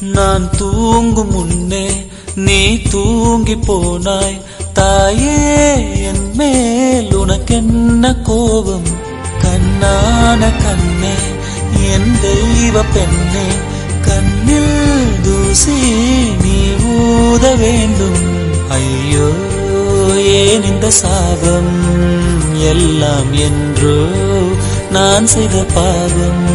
நான் தூங்கும் முன்னே நீ தூங்கி போனாய் தாயே, என் மேல் உனக்கென்ன கோபம்? கண்ணான கண்ணே, என் தெய்வ பெண்ணே, கண்ணில் தூசி நீ ஊத வேண்டும். ஐயோ ஏன் இந்த சாபம்? எல்லாம் என்றோ நான் செய்த பாவம்.